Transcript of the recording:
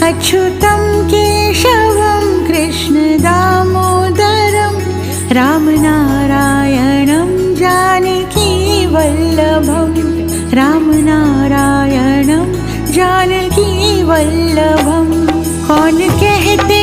अच्युतं केशवं कृष्ण दामोदरं रामनारायणं जानकी वल्लभं रामनारायणं जानकी वल्लभं। कौन कहते